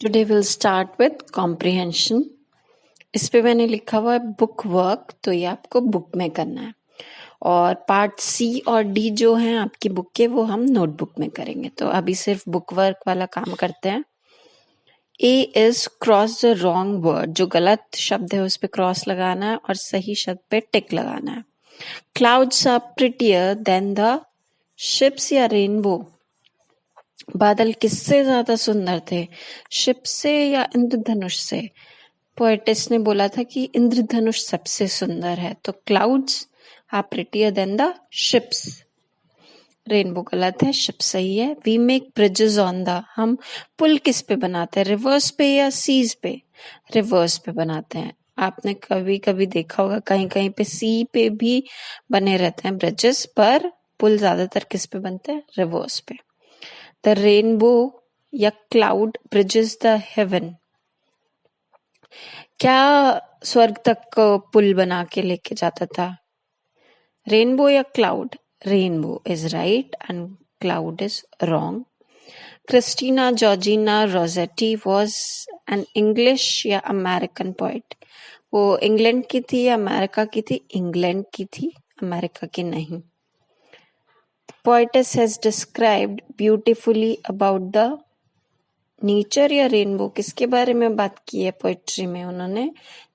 Today will start with comprehension. इस पे मैंने लिखा हुआ है बुक वर्क, तो ये आपको बुक में करना है। और पार्ट सी और डी जो हैं आपकी बुक के, वो हम नोटबुक में करेंगे। तो अभी सिर्फ बुक वर्क वाला काम करते हैं। A is cross the wrong word, जो गलत शब्द है उस पे क्रॉस लगाना है और सही शब्द पे टिक लगाना है। Clouds are prettier than the ships या रेनबो। बादल किससे ज्यादा सुंदर थे, शिप से या इंद्रधनुष से? पोएटिस ने बोला था कि इंद्रधनुष सबसे सुंदर है। तो clouds are prettier than the ships. Rainbow गलत है, शिप सही है। We make bridges on the, हम पुल किस पे बनाते हैं, रिवर्स पे या सीज पे? रिवर्स पे बनाते हैं। आपने कभी कभी देखा होगा कहीं कहीं पे सी पे भी बने रहते हैं ब्रिजेस, पर पुल ज्यादातर किस पे बनते हैं, रिवर्स पे। द रेनबो या क्लाउड ब्रिजेस द हेवन, क्या स्वर्ग तक पुल बना के लेके जाता था? रेनबो या cloud? Rainbow is right and cloud is wrong. Christina Georgina Rossetti was an English या अमेरिकन पोइट? वो इंग्लैंड की थी या अमेरिका की थी? इंग्लैंड की थी, अमेरिका की नहीं। Poetess has described beautifully about the nature या रेनबो, किसके बारे में बात की है पोएट्री में? उन्होंने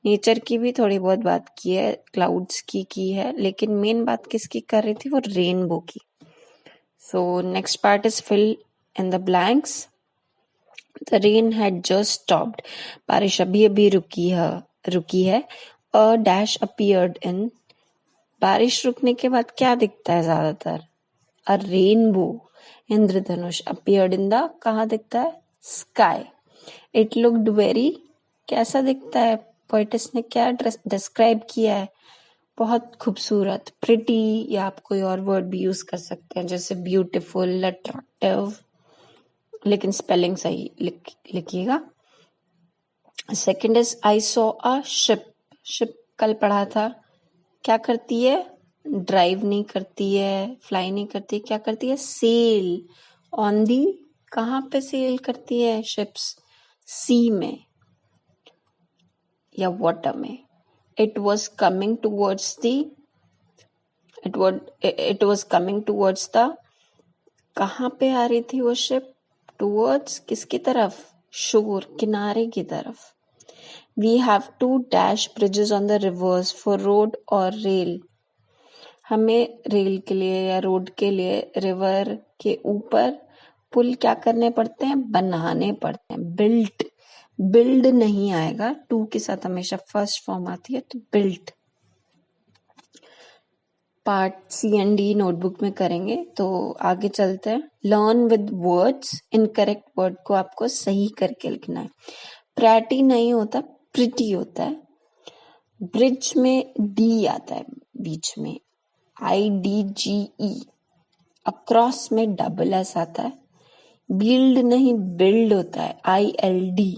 नेचर की भी थोड़ी बहुत बात की है, क्लाउड्स की है, लेकिन मेन बात किसकी कर रही थी, वो रेनबो की। So next part is fill in the blanks. The rain had just stopped, बारिश अभी अभी रुकी है। अ डैश अपीयर्ड इन, बारिश रुकने के बाद क्या दिखता है ज्यादातर? अ rainbow, Indradhanush. Appeared in the, कहाँ दिखता है, स्काई। इट लुक्ड वेरी, कैसा दिखता है? पोएटिस ने क्या डिस्क्राइब किया है? बहुत खूबसूरत। प्रिटी, या आप कोई और वर्ड भी यूज कर सकते हैं जैसे ब्यूटीफुल, अट्रैक्टिव, लेकिन स्पेलिंग सही लिखिएगा। Second is I saw a ship. Ship कल पढ़ा था, क्या करती है? ड्राइव नहीं करती है, फ्लाई नहीं करती, क्या करती है? सेल ऑन दी, कहाँ पे सेल करती है शिप्स? सी में या वाटर में। It was coming towards the, it was coming towards the, कहाँ पे आ रही थी वो शिप? टूवर्ड्स, किसकी तरफ? शोर, किनारे की तरफ। We have to dash bridges on the rivers for road और रेल, हमें रेल के लिए या रोड के लिए रिवर के ऊपर पुल क्या करने पड़ते हैं? बनाने पड़ते हैं। बिल्ड नहीं आएगा, टू के साथ हमेशा फर्स्ट फॉर्म आती है, तो built. Part C and D notebook में करेंगे, तो आगे चलते हैं। Learn with words, incorrect word को आपको सही करके लिखना है। प्रैटी नहीं होता, प्रिटी होता है। ब्रिज में डी आता है बीच में, IDGE। अक्रॉस में डबल एस आता है। बिल्ड नहीं, बिल्ड होता है, ILD।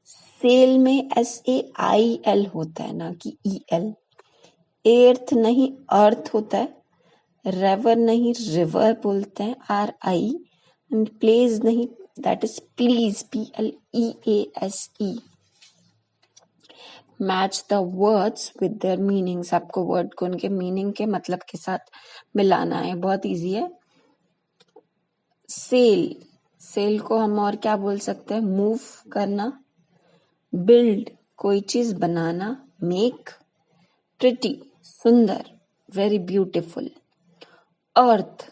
सेल में SAIL होता है, ना कि EL। एर्थ नहीं, अर्थ होता है। रेवर नहीं, रिवर बोलते हैं, RI। एंड प्लेस नहीं, that is please, PLEASE। Match the words with their meanings, आपको वर्ड को उनके मीनिंग के मतलब के साथ मिलाना है, बहुत इजी है। सेल, सेल को हम और क्या बोल सकते हैं? मूव करना। बिल्ड, कोई चीज बनाना। मेक, प्रिटी, सुंदर, वेरी ब्यूटीफुल। अर्थ,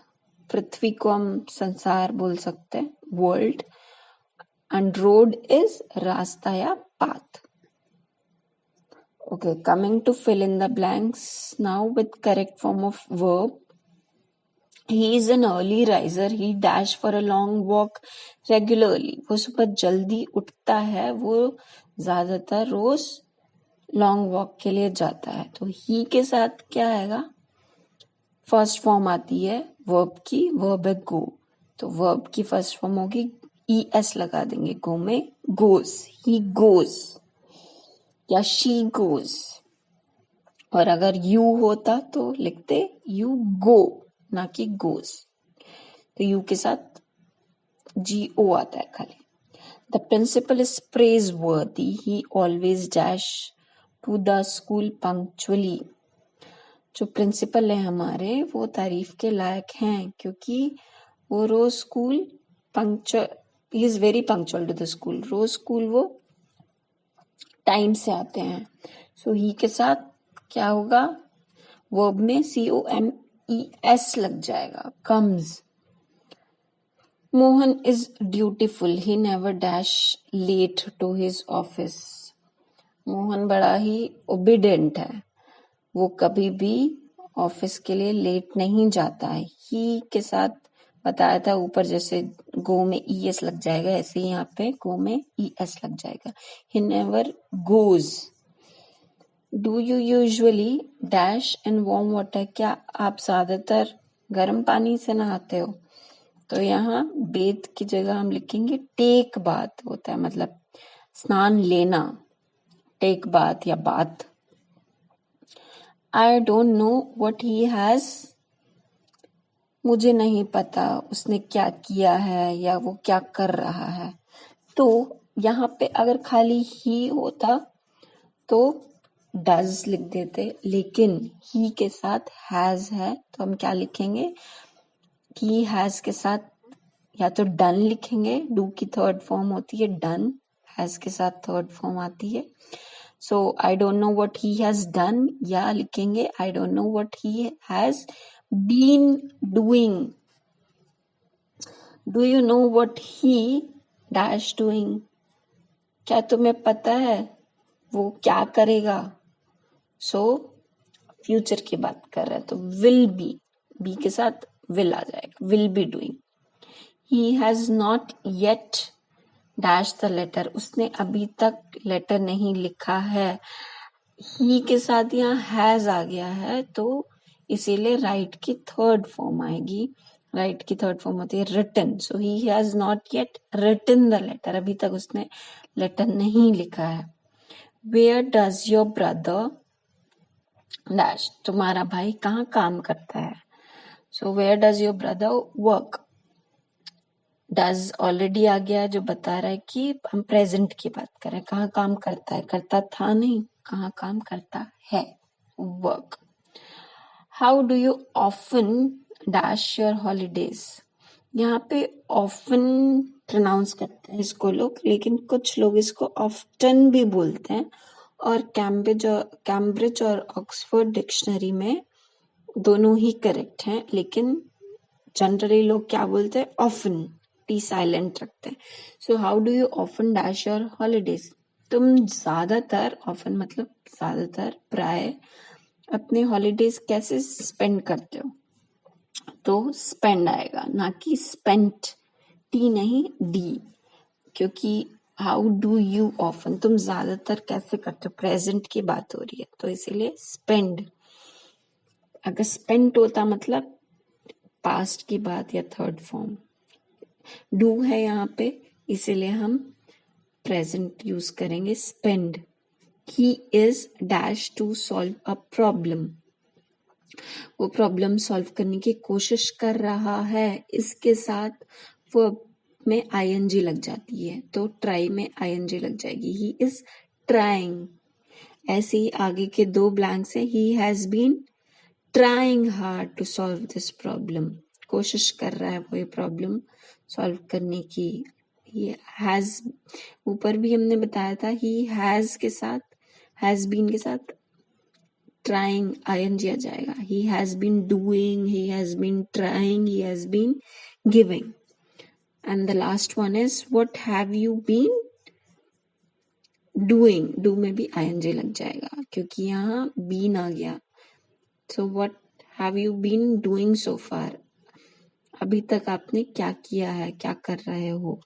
पृथ्वी को हम संसार बोल सकते हैं, वर्ल्ड। एंड रोड इज रास्ता या path. Okay, coming to fill in the blanks now with correct form of verb. He is an early riser. He dash for a long walk regularly. वो सुबह जल्दी उठता है, वो ज्यादातर रोज लॉन्ग वॉक के लिए जाता है। तो ही के साथ क्या आएगा? फर्स्ट फॉर्म आती है वर्ब की, वर्ब है गो, तो वर्ब की फर्स्ट फॉर्म होगी ES लगा देंगे, गो में गोज, ही गोज या शी गोज। और अगर यू होता तो लिखते यू गो, ना कि गोज। तो यू के साथ GO आता है खाली। The principal is praiseworthy. He always dash to the school punctually. जो प्रिंसिपल है हमारे वो तारीफ के लायक हैं क्योंकि वो रोज school punctual, he is very punctual to the school. रोज स्कूल वो टाइम से आते हैं. सो ही के साथ क्या होगा, वर्ब में COMES लग जाएगा, comes. Mohan is dutiful. He never dash late to his office. Mohan बड़ा ही ओबीडेंट है, वो कभी भी ऑफिस के लिए लेट नहीं जाता है. ही के साथ बताया था ऊपर जैसे गो में ES लग जाएगा, ऐसे ही यहाँ पे गो में ES लग जाएगा. He never goes. Do you usually dash in warm water. क्या आप ज्यादातर गर्म पानी से नहाते हो. तो यहाँ बेद की जगह हम लिखेंगे टेक बाथ होता है, मतलब स्नान लेना, टेक बाथ या bath. I don't know what he has. मुझे नहीं पता उसने क्या किया है या वो क्या कर रहा है. तो यहाँ पे अगर खाली ही होता तो डज लिख देते, लेकिन ही के साथ हैज है तो हम क्या लिखेंगे, ही हैज के साथ या तो डन लिखेंगे. डू की थर्ड फॉर्म होती है डन, हैज के साथ थर्ड फॉर्म आती है. So I don't know what he has done, या लिखेंगे I don't know what he has been doing. Do you know what he dash doing. क्या तुम्हें पता है वो क्या करेगा. सो फ्यूचर की बात कर रहा है तो विल बी के साथ विल आ जाएगा, will be doing. He has not yet dash the letter. उसने अभी तक लेटर नहीं लिखा है. ही के साथ यहाँ हैज आ गया है तो इसीलिए राइट की थर्ड फॉर्म आएगी. राइट की थर्ड फॉर्म होती है written. So he has not yet written the letter. अभी तक उसने लेटर नहीं लिखा है. Where does your brother dash. तुम्हारा भाई कहाँ काम करता है. So where does your brother work. Does already आ गया जो बता रहा है कि हम प्रेजेंट की बात कर रहे हैं. कहाँ काम करता है, करता था नहीं, कहाँ काम करता है, work. How do you often dash your holidays. यहाँ पे ऑफन प्रोनाउंस करते हैं इसको लोग, लेकिन कुछ लोग इसको ऑफ्टन भी बोलते हैं. और कैम्ब्रिज और ऑक्सफोर्ड डिक्शनरी में दोनों ही करेक्ट हैं, लेकिन जनरली लोग क्या बोलते हैं, ऑफन, टी साइलेंट रखते हैं. So how do you often dash your holidays. तुम ज्यादातर, ऑफन मतलब ज्यादातर, प्राय अपने हॉलीडेज कैसे स्पेंड करते हो. तो स्पेंड आएगा, ना कि स्पेंट, टी नहीं डी, क्योंकि हाउ डू यू ऑफन, तुम ज्यादातर कैसे करते हो, प्रेजेंट की बात हो रही है तो इसीलिए स्पेंड. अगर स्पेंट होता मतलब पास्ट की बात या थर्ड फॉर्म. डू है यहाँ पे इसीलिए हम प्रेजेंट यूज करेंगे spend. He is dash to solve a problem. वो प्रॉब्लम सॉल्व करने की कोशिश कर रहा है. इसके साथ वर्ब में ING लग जाती है तो ट्राई में ING लग जाएगी. He is trying. ऐसे ही आगे के दो ब्लैंक्स है. He has been trying hard to solve this problem. कोशिश कर रहा है वो ये प्रॉब्लम सॉल्व करने की. ये हैज ऊपर भी हमने बताया था, ही हैज के साथ, हैज बीन के साथ ट्राइंग ING आ जाएगा. He has been doing, he has been trying, he has been giving. And the last one is what have you been doing. Do में भी ING लग जाएगा क्योंकि यहाँ बीन आ गया. So what have you been doing so far. अभी तक आपने क्या किया है, क्या कर रहे हो.